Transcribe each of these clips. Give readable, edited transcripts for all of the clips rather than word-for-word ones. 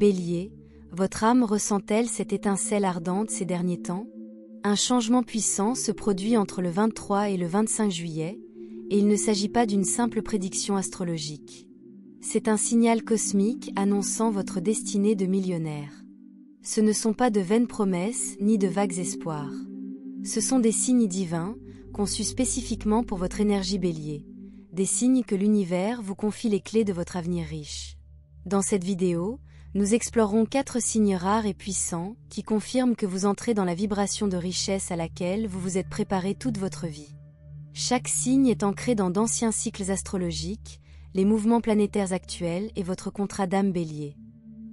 Bélier, votre âme ressent-elle cette étincelle ardente ces derniers temps? Un changement puissant se produit entre le 23 et le 25 juillet, et il ne s'agit pas d'une simple prédiction astrologique. C'est un signal cosmique annonçant votre destinée de millionnaire. Ce ne sont pas de vaines promesses ni de vagues espoirs. Ce sont des signes divins, conçus spécifiquement pour votre énergie Bélier, des signes que l'univers vous confie les clés de votre avenir riche. Dans cette vidéo, nous explorerons 4 signes rares et puissants qui confirment que vous entrez dans la vibration de richesse à laquelle vous vous êtes préparé toute votre vie. Chaque signe est ancré dans d'anciens cycles astrologiques, les mouvements planétaires actuels et votre contrat d'âme Bélier.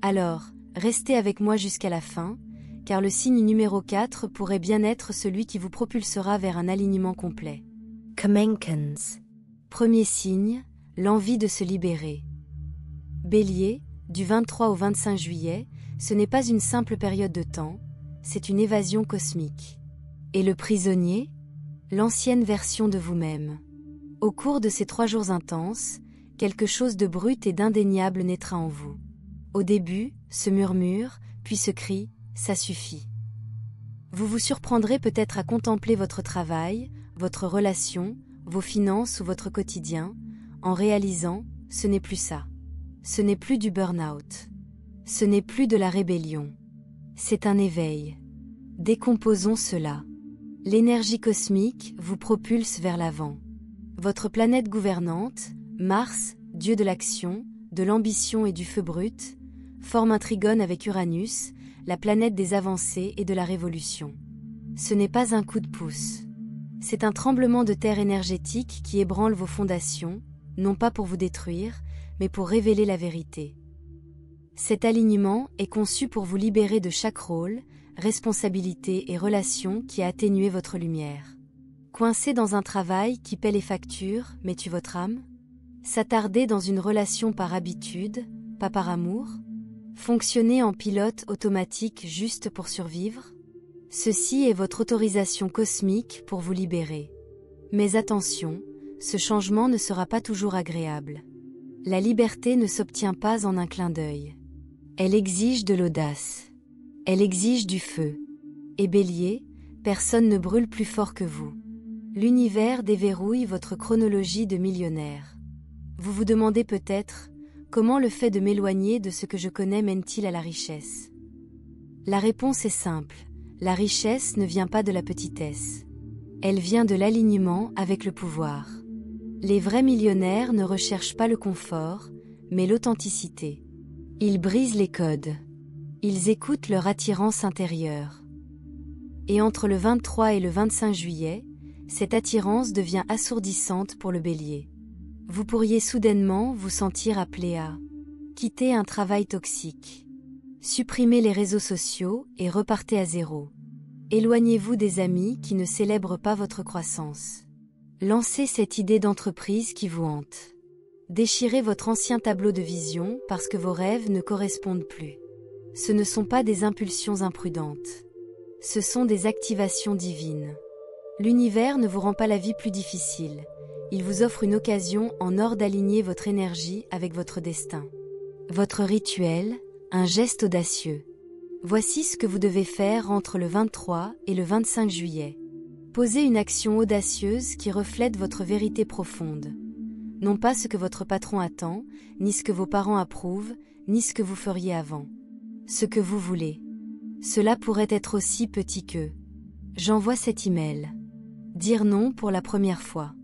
Alors, restez avec moi jusqu'à la fin, car le signe numéro 4 pourrait bien être celui qui vous propulsera vers un alignement complet. Kamenkans. Premier signe, l'envie de se libérer. Bélier, du 23 au 25 juillet, ce n'est pas une simple période de temps, c'est une évasion cosmique. Et le prisonnier? L'ancienne version de vous-même. Au cours de ces 3 jours intenses, quelque chose de brut et d'indéniable naîtra en vous. Au début, ce murmure, puis ce cri, ça suffit. Vous vous surprendrez peut-être à contempler votre travail, votre relation, vos finances ou votre quotidien, en réalisant, ce n'est plus ça. Ce n'est plus du burn-out. Ce n'est plus de la rébellion. C'est un éveil. Décomposons cela. L'énergie cosmique vous propulse vers l'avant. Votre planète gouvernante, Mars, dieu de l'action, de l'ambition et du feu brut, forme un trigone avec Uranus, la planète des avancées et de la révolution. Ce n'est pas un coup de pouce. C'est un tremblement de terre énergétique qui ébranle vos fondations, non pas pour vous détruire, mais pour révéler la vérité. Cet alignement est conçu pour vous libérer de chaque rôle, responsabilité et relation qui a atténué votre lumière. Coincé dans un travail qui paie les factures, mais tue votre âme? S'attarder dans une relation par habitude, pas par amour? Fonctionner en pilote automatique juste pour survivre? Ceci est votre autorisation cosmique pour vous libérer. Mais attention, ce changement ne sera pas toujours agréable. La liberté ne s'obtient pas en un clin d'œil. Elle exige de l'audace. Elle exige du feu. Et Bélier, personne ne brûle plus fort que vous. L'univers déverrouille votre chronologie de millionnaire. Vous vous demandez peut-être, comment le fait de m'éloigner de ce que je connais mène-t-il à la richesse? La réponse est simple, la richesse ne vient pas de la petitesse. Elle vient de l'alignement avec le pouvoir. Les vrais millionnaires ne recherchent pas le confort, mais l'authenticité. Ils brisent les codes. Ils écoutent leur attirance intérieure. Et entre le 23 et le 25 juillet, cette attirance devient assourdissante pour le Bélier. Vous pourriez soudainement vous sentir appelé à quitter un travail toxique. Supprimez les réseaux sociaux et repartez à zéro. Éloignez-vous des amis qui ne célèbrent pas votre croissance. Lancez cette idée d'entreprise qui vous hante. Déchirez votre ancien tableau de vision parce que vos rêves ne correspondent plus. Ce ne sont pas des impulsions imprudentes. Ce sont des activations divines. L'univers ne vous rend pas la vie plus difficile. Il vous offre une occasion en or d'aligner votre énergie avec votre destin. Votre rituel, un geste audacieux. Voici ce que vous devez faire entre le 23 et le 25 juillet. Posez une action audacieuse qui reflète votre vérité profonde. Non pas ce que votre patron attend, ni ce que vos parents approuvent, ni ce que vous feriez avant. Ce que vous voulez. Cela pourrait être aussi petit que j'envoie cet email. Dire non pour la première fois.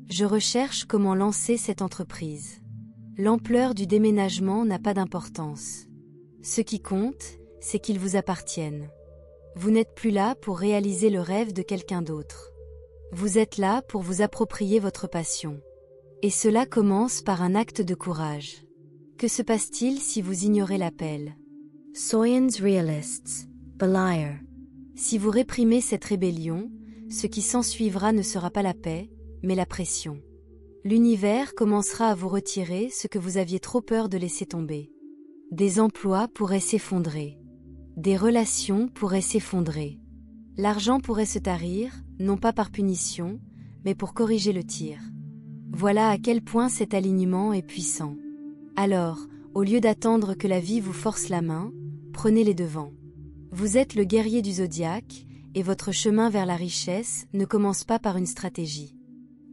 Je recherche comment lancer cette entreprise. L'ampleur du déménagement n'a pas d'importance. Ce qui compte, c'est qu'il vous appartienne. Vous n'êtes plus là pour réaliser le rêve de quelqu'un d'autre. Vous êtes là pour vous approprier votre passion. Et cela commence par un acte de courage. Que se passe-t-il si vous ignorez l'appel? Soyez realists, Beliar. Si vous réprimez cette rébellion, ce qui s'ensuivra ne sera pas la paix, mais la pression. L'univers commencera à vous retirer ce que vous aviez trop peur de laisser tomber. Des emplois pourraient s'effondrer. Des relations pourraient s'effondrer. L'argent pourrait se tarir, non pas par punition, mais pour corriger le tir. Voilà à quel point cet alignement est puissant. Alors, Au lieu d'attendre que la vie vous force la main, prenez les devants. Vous êtes le guerrier du zodiaque, et votre chemin vers la richesse ne commence pas par une stratégie.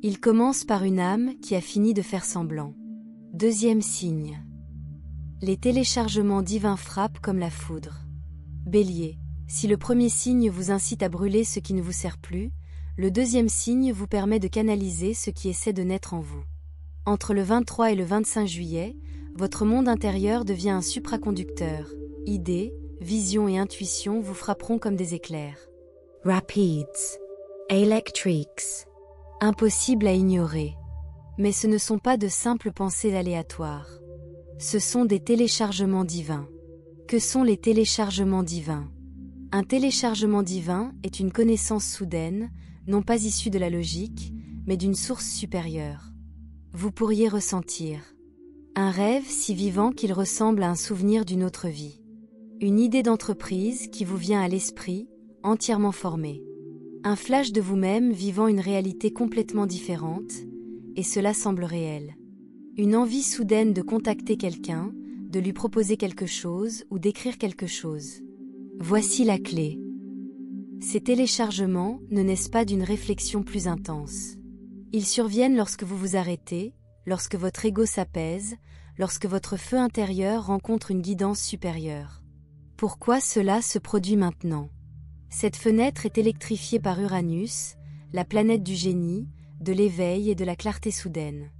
Il commence par une âme qui a fini de faire semblant. Deuxième signe. Les téléchargements divins frappent comme la foudre. Bélier, si le premier signe vous incite à brûler ce qui ne vous sert plus, le deuxième signe vous permet de canaliser ce qui essaie de naître en vous. Entre le 23 et le 25 juillet, votre monde intérieur devient un supraconducteur. Idées, visions et intuitions vous frapperont comme des éclairs. Rapids, electrics. Impossible à ignorer. Mais ce ne sont pas de simples pensées aléatoires. Ce sont des téléchargements divins. Que sont les téléchargements divins? Un téléchargement divin est une connaissance soudaine, non pas issue de la logique, mais d'une source supérieure. Vous pourriez ressentir un rêve si vivant qu'il ressemble à un souvenir d'une autre vie. Une idée d'entreprise qui vous vient à l'esprit, entièrement formée. Un flash de vous-même vivant une réalité complètement différente, et cela semble réel. Une envie soudaine de contacter quelqu'un, de lui proposer quelque chose ou d'écrire quelque chose. Voici la clé. Ces téléchargements ne naissent pas d'une réflexion plus intense. Ils surviennent lorsque vous vous arrêtez, lorsque votre ego s'apaise, lorsque votre feu intérieur rencontre une guidance supérieure. Pourquoi cela se produit maintenant? Cette fenêtre est électrifiée par Uranus, la planète du génie, de l'éveil et de la clarté soudaine.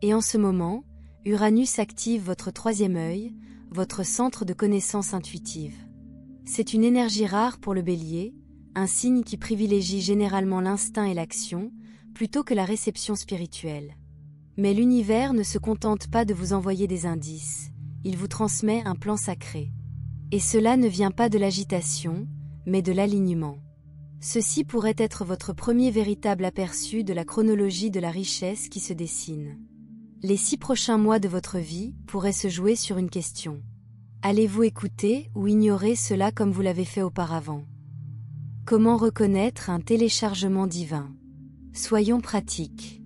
Et en ce moment, Uranus active votre troisième œil, votre centre de connaissance intuitive. C'est une énergie rare pour le Bélier, un signe qui privilégie généralement l'instinct et l'action, plutôt que la réception spirituelle. Mais l'univers ne se contente pas de vous envoyer des indices, il vous transmet un plan sacré. Et cela ne vient pas de l'agitation, mais de l'alignement. Ceci pourrait être votre premier véritable aperçu de la chronologie de la richesse qui se dessine. Les 6 prochains mois de votre vie pourraient se jouer sur une question. Allez-vous écouter ou ignorer cela comme vous l'avez fait auparavant? Comment reconnaître un téléchargement divin? Soyons pratiques.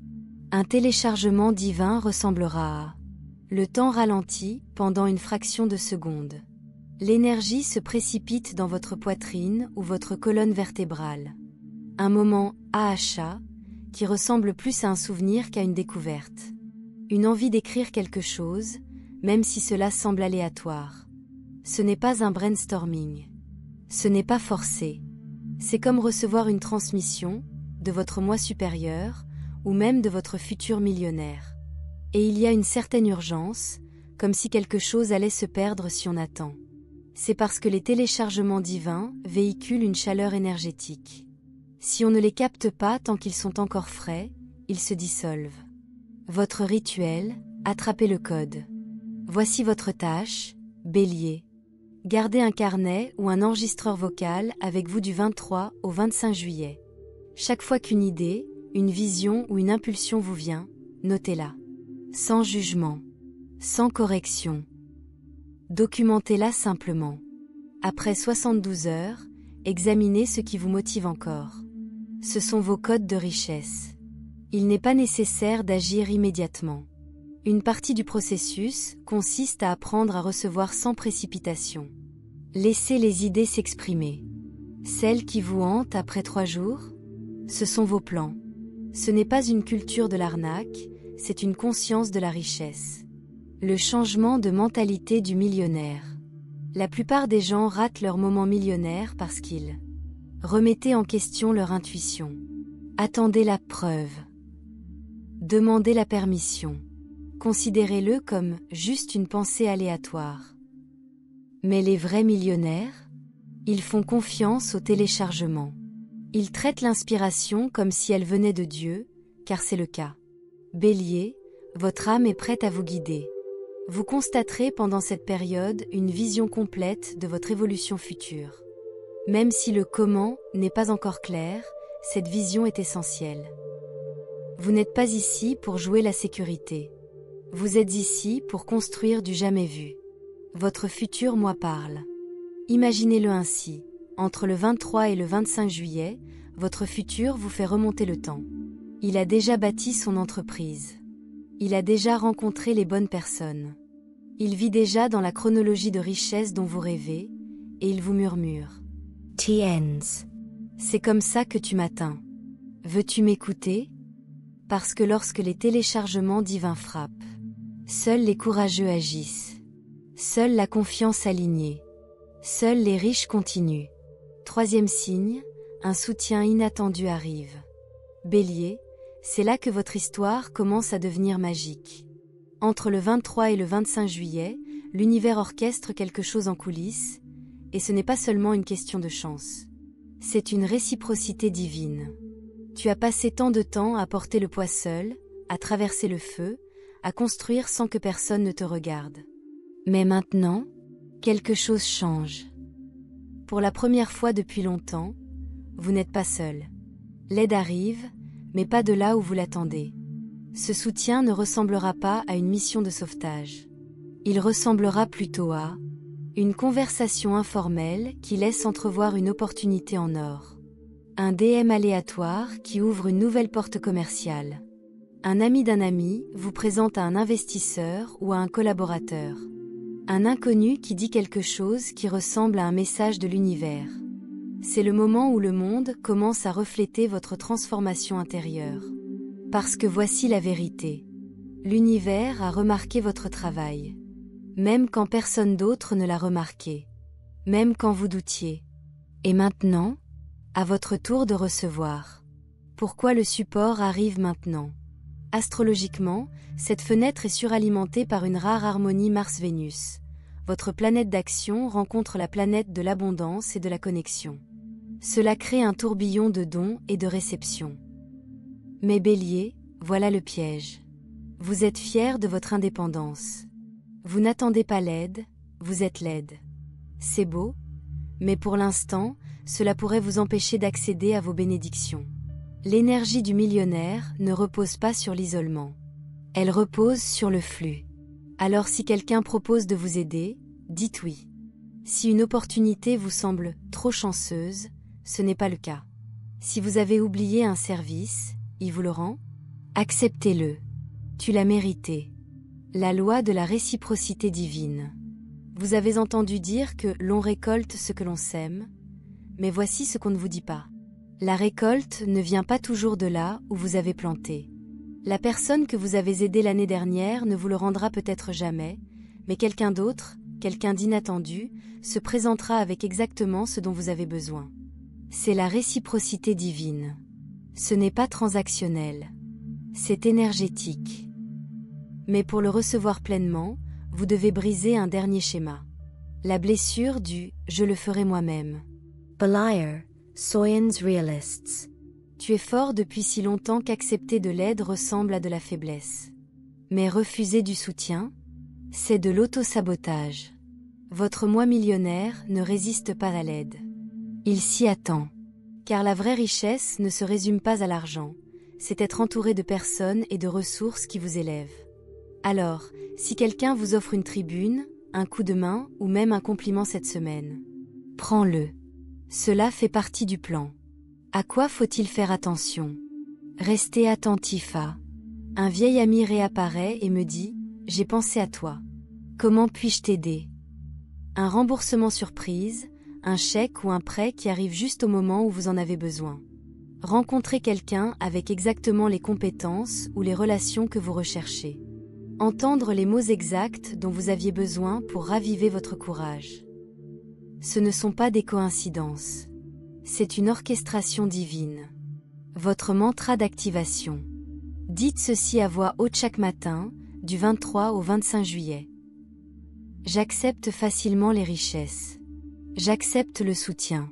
Un téléchargement divin ressemblera à le temps ralenti pendant une fraction de seconde. L'énergie se précipite dans votre poitrine ou votre colonne vertébrale. Un moment AHA qui ressemble plus à un souvenir qu'à une découverte. Une envie d'écrire quelque chose, même si cela semble aléatoire. Ce n'est pas un brainstorming. Ce n'est pas forcé. C'est comme recevoir une transmission de votre moi supérieur ou même de votre futur millionnaire. Et il y a une certaine urgence, comme si quelque chose allait se perdre si on attend. C'est parce que les téléchargements divins véhiculent une chaleur énergétique. Si on ne les capte pas tant qu'ils sont encore frais, ils se dissolvent. Votre rituel, attrapez le code. Voici votre tâche, Bélier. Gardez un carnet ou un enregistreur vocal avec vous du 23 au 25 juillet. Chaque fois qu'une idée, une vision ou une impulsion vous vient, notez-la. Sans jugement, sans correction. Documentez-la simplement. Après 72 heures, examinez ce qui vous motive encore. Ce sont vos codes de richesse. Il n'est pas nécessaire d'agir immédiatement. Une partie du processus consiste à apprendre à recevoir sans précipitation. Laissez les idées s'exprimer. Celles qui vous hantent après 3 jours, ce sont vos plans. Ce n'est pas une culture de l'arnaque, c'est une conscience de la richesse. Le changement de mentalité du millionnaire. La plupart des gens ratent leur moment millionnaire parce qu'ils remettaient en question leur intuition. Attendez la preuve. Demandez la permission. Considérez-le comme juste une pensée aléatoire. Mais les vrais millionnaires, ils font confiance au téléchargement. Ils traitent l'inspiration comme si elle venait de Dieu, car c'est le cas. Bélier, votre âme est prête à vous guider. Vous constaterez pendant cette période une vision complète de votre évolution future. Même si le comment n'est pas encore clair, cette vision est essentielle. Vous n'êtes pas ici pour jouer la sécurité. Vous êtes ici pour construire du jamais vu. Votre futur moi parle. Imaginez-le ainsi. Entre le 23 et le 25 juillet, votre futur vous fait remonter le temps. Il a déjà bâti son entreprise. Il a déjà rencontré les bonnes personnes. Il vit déjà dans la chronologie de richesse dont vous rêvez, et il vous murmure. TNs. C'est comme ça que tu m'atteins. Veux-tu m'écouter? Parce que lorsque les téléchargements divins frappent, seuls les courageux agissent. Seule la confiance alignée. Seuls les riches continuent. Troisième signe, un soutien inattendu arrive. Bélier, c'est là que votre histoire commence à devenir magique. Entre le 23 et le 25 juillet, l'univers orchestre quelque chose en coulisses, et ce n'est pas seulement une question de chance. C'est une réciprocité divine. Tu as passé tant de temps à porter le poids seul, à traverser le feu, à construire sans que personne ne te regarde. Mais maintenant, quelque chose change. Pour la première fois depuis longtemps, vous n'êtes pas seul. L'aide arrive, mais pas de là où vous l'attendez. Ce soutien ne ressemblera pas à une mission de sauvetage. Il ressemblera plutôt à une conversation informelle qui laisse entrevoir une opportunité en or. Un DM aléatoire qui ouvre une nouvelle porte commerciale. Un ami d'un ami vous présente à un investisseur ou à un collaborateur. Un inconnu qui dit quelque chose qui ressemble à un message de l'univers. C'est le moment où le monde commence à refléter votre transformation intérieure. Parce que voici la vérité. L'univers a remarqué votre travail. Même quand personne d'autre ne l'a remarqué. Même quand vous doutiez. Et maintenant, à votre tour de recevoir. Pourquoi le support arrive maintenant? Astrologiquement, cette fenêtre est suralimentée par une rare harmonie Mars-Vénus. Votre planète d'action rencontre la planète de l'abondance et de la connexion. Cela crée un tourbillon de dons et de réceptions. Mais Bélier, voilà le piège. Vous êtes fier de votre indépendance. Vous n'attendez pas l'aide, vous êtes l'aide. C'est beau, mais pour l'instant, cela pourrait vous empêcher d'accéder à vos bénédictions. L'énergie du millionnaire ne repose pas sur l'isolement. Elle repose sur le flux. Alors si quelqu'un propose de vous aider, dites oui. Si une opportunité vous semble trop chanceuse, ce n'est pas le cas. Si vous avez oublié un service, il vous le rend? Acceptez-le. Tu l'as mérité. La loi de la réciprocité divine. Vous avez entendu dire que l'on récolte ce que l'on sème, mais voici ce qu'on ne vous dit pas. La récolte ne vient pas toujours de là où vous avez planté. La personne que vous avez aidée l'année dernière ne vous le rendra peut-être jamais, mais quelqu'un d'autre, quelqu'un d'inattendu, se présentera avec exactement ce dont vous avez besoin. C'est la réciprocité divine. Ce n'est pas transactionnel. C'est énergétique. Mais pour le recevoir pleinement, vous devez briser un dernier schéma. La blessure du « je le ferai moi-même ». Belier, Soyens Realists. Tu es fort depuis si longtemps qu'accepter de l'aide ressemble à de la faiblesse. Mais refuser du soutien, c'est de l'auto-sabotage. Votre moi millionnaire ne résiste pas à l'aide. Il s'y attend. Car la vraie richesse ne se résume pas à l'argent, c'est être entouré de personnes et de ressources qui vous élèvent. Alors, si quelqu'un vous offre une tribune, un coup de main ou même un compliment cette semaine, prends-le. Cela fait partie du plan. À quoi faut-il faire attention? Restez attentif à. Un vieil ami réapparaît et me dit « J'ai pensé à toi. Comment puis-je t'aider ?» Un remboursement surprise, un chèque ou un prêt qui arrive juste au moment où vous en avez besoin. Rencontrez quelqu'un avec exactement les compétences ou les relations que vous recherchez. Entendre les mots exacts dont vous aviez besoin pour raviver votre courage. Ce ne sont pas des coïncidences. C'est une orchestration divine. Votre mantra d'activation. Dites ceci à voix haute chaque matin, du 23 au 25 juillet. J'accepte facilement les richesses. J'accepte le soutien.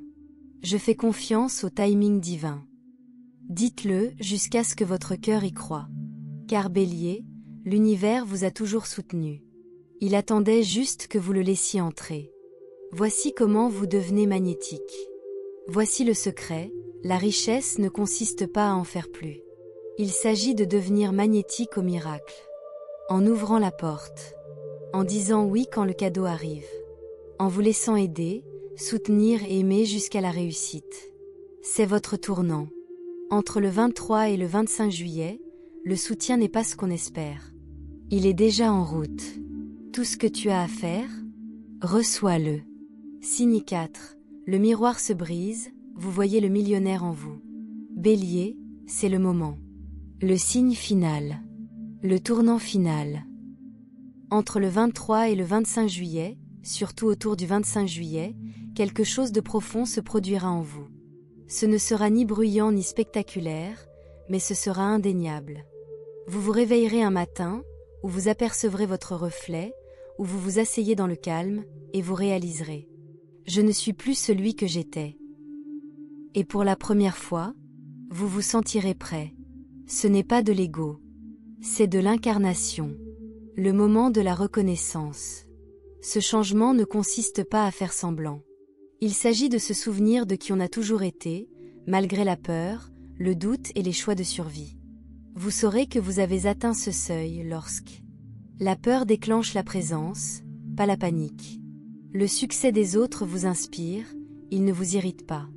Je fais confiance au timing divin. Dites-le jusqu'à ce que votre cœur y croie. Car Bélier, l'univers vous a toujours soutenu. Il attendait juste que vous le laissiez entrer. Voici comment vous devenez magnétique. Voici le secret, la richesse ne consiste pas à en faire plus. Il s'agit de devenir magnétique au miracle. En ouvrant la porte. En disant oui quand le cadeau arrive. En vous laissant aider, soutenir et aimer jusqu'à la réussite. C'est votre tournant. Entre le 23 et le 25 juillet, le soutien n'est pas ce qu'on espère. Il est déjà en route. tout ce que tu as à faire? Reçois-le. Signe 4. Le miroir se brise, vous voyez le millionnaire en vous. Bélier, c'est le moment. Le signe final. Le tournant final. Entre le 23 et le 25 juillet, surtout autour du 25 juillet, quelque chose de profond se produira en vous. Ce ne sera ni bruyant ni spectaculaire, mais ce sera indéniable. Vous vous réveillerez un matin, où vous apercevrez votre reflet, où vous vous asseyez dans le calme, et vous réaliserez. Je ne suis plus celui que j'étais. Et pour la première fois, vous vous sentirez prêt. Ce n'est pas de l'ego. C'est de l'incarnation. Le moment de la reconnaissance. Ce changement ne consiste pas à faire semblant. Il s'agit de se souvenir de qui on a toujours été, malgré la peur, le doute et les choix de survie. Vous saurez que vous avez atteint ce seuil lorsque la peur déclenche la présence, pas la panique. Le succès des autres vous inspire, il ne vous irrite pas.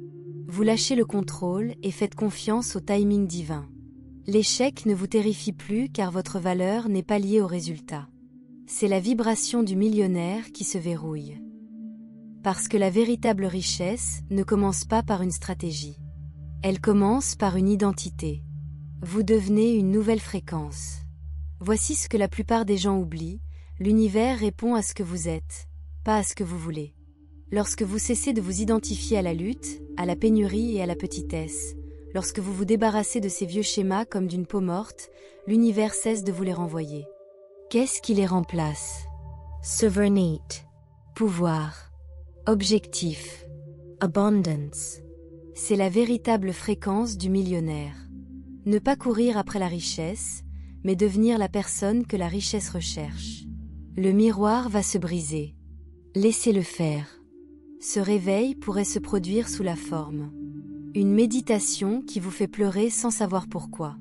Vous lâchez le contrôle et faites confiance au timing divin. L'échec ne vous terrifie plus car votre valeur n'est pas liée au résultat. C'est la vibration du millionnaire qui se verrouille. Parce que la véritable richesse ne commence pas par une stratégie. Elle commence par une identité. Vous devenez une nouvelle fréquence. Voici ce que la plupart des gens oublient, l'univers répond à ce que vous êtes, pas à ce que vous voulez. Lorsque vous cessez de vous identifier à la lutte, à la pénurie et à la petitesse, lorsque vous vous débarrassez de ces vieux schémas comme d'une peau morte, l'univers cesse de vous les renvoyer. Qu'est-ce qui les remplace? Sovereignty, pouvoir, objectif, abundance. C'est la véritable fréquence du millionnaire. Ne pas courir après la richesse, mais devenir la personne que la richesse recherche. Le miroir va se briser. Laissez-le faire. Ce réveil pourrait se produire sous la forme. Une méditation qui vous fait pleurer sans savoir pourquoi.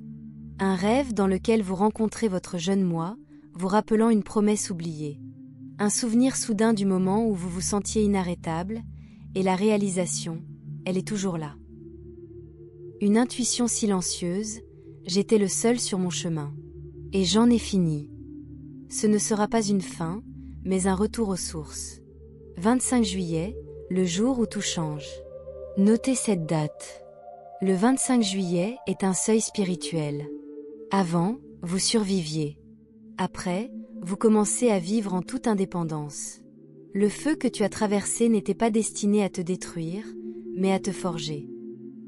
Un rêve dans lequel vous rencontrez votre jeune moi, vous rappelant une promesse oubliée. Un souvenir soudain du moment où vous vous sentiez inarrêtable, et la réalisation, elle est toujours là. Une intuition silencieuse, j'étais le seul sur mon chemin. Et j'en ai fini. Ce ne sera pas une fin, mais un retour aux sources. 25 juillet, le jour où tout change. Notez cette date. Le 25 juillet est un seuil spirituel. Avant, vous surviviez. Après, vous commencez à vivre en toute indépendance. Le feu que tu as traversé n'était pas destiné à te détruire, mais à te forger.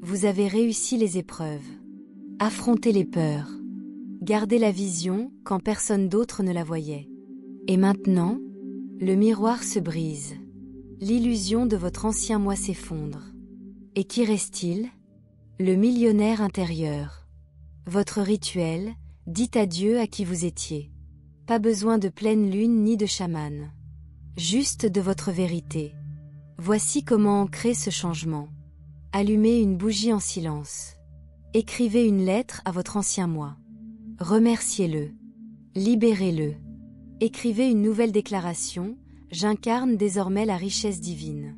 Vous avez réussi les épreuves. Affrontez les peurs. Gardez la vision quand personne d'autre ne la voyait. Et maintenant, le miroir se brise. L'illusion de votre ancien moi s'effondre. Et qui reste-t-il? Le millionnaire intérieur. Votre rituel, dites adieu à qui vous étiez. Pas besoin de pleine lune ni de chaman. Juste de votre vérité. Voici comment ancrer ce changement. Allumez une bougie en silence. Écrivez une lettre à votre ancien moi. Remerciez-le. Libérez-le. Écrivez une nouvelle déclaration, j'incarne désormais la richesse divine.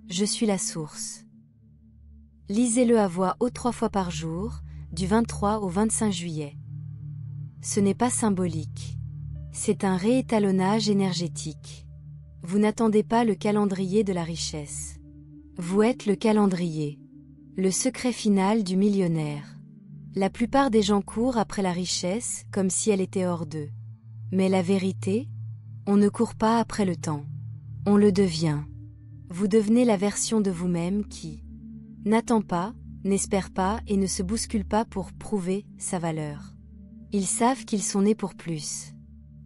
Je suis la source. Lisez-le à voix haute 3 fois par jour, du 23 au 25 juillet. Ce n'est pas symbolique. C'est un réétalonnage énergétique. Vous n'attendez pas le calendrier de la richesse. Vous êtes le calendrier. Le secret final du millionnaire. La plupart des gens courent après la richesse comme si elle était hors d'eux. Mais la vérité, on ne court pas après le temps. On le devient. Vous devenez la version de vous-même qui n'attend pas, n'espère pas et ne se bouscule pas pour prouver sa valeur. Ils savent qu'ils sont nés pour plus.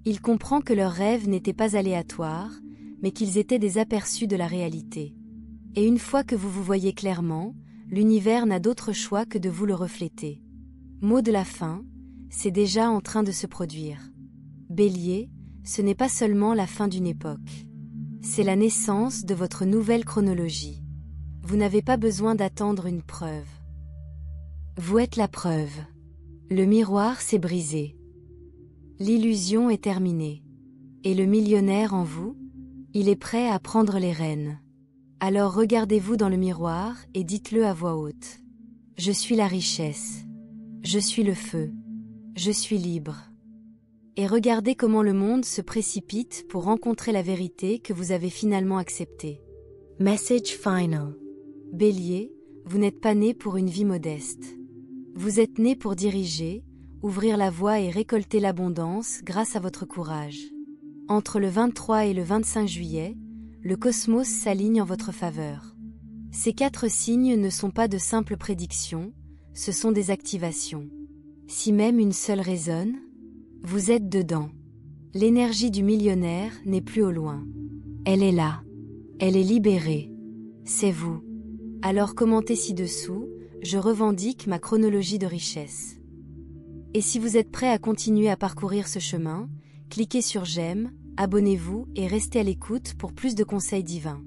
Ils comprennent que leurs rêves n'étaient pas aléatoires, mais qu'ils étaient des aperçus de la réalité. Et une fois que vous vous voyez clairement, l'univers n'a d'autre choix que de vous le refléter. Mot de la fin, c'est déjà en train de se produire. Bélier, ce n'est pas seulement la fin d'une époque. C'est la naissance de votre nouvelle chronologie. Vous n'avez pas besoin d'attendre une preuve. Vous êtes la preuve. Le miroir s'est brisé. L'illusion est terminée. Et le millionnaire en vous, il est prêt à prendre les rênes. Alors regardez-vous dans le miroir et dites-le à voix haute. Je suis la richesse. Je suis le feu. Je suis libre. Et regardez comment le monde se précipite pour rencontrer la vérité que vous avez finalement acceptée. Message final. Bélier, vous n'êtes pas né pour une vie modeste. Vous êtes né pour diriger, ouvrir la voie et récolter l'abondance grâce à votre courage. Entre le 23 et le 25 juillet, le cosmos s'aligne en votre faveur. Ces 4 signes ne sont pas de simples prédictions, ce sont des activations. Si même une seule résonne, vous êtes dedans. L'énergie du millionnaire n'est plus au loin. Elle est là. Elle est libérée. C'est vous. Alors commentez ci-dessous, je revendique ma chronologie de richesse. Et si vous êtes prêt à continuer à parcourir ce chemin, cliquez sur j'aime, abonnez-vous et restez à l'écoute pour plus de conseils divins.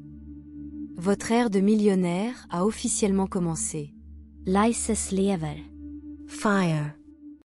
Votre ère de millionnaire a officiellement commencé. Lysis Level. Fire.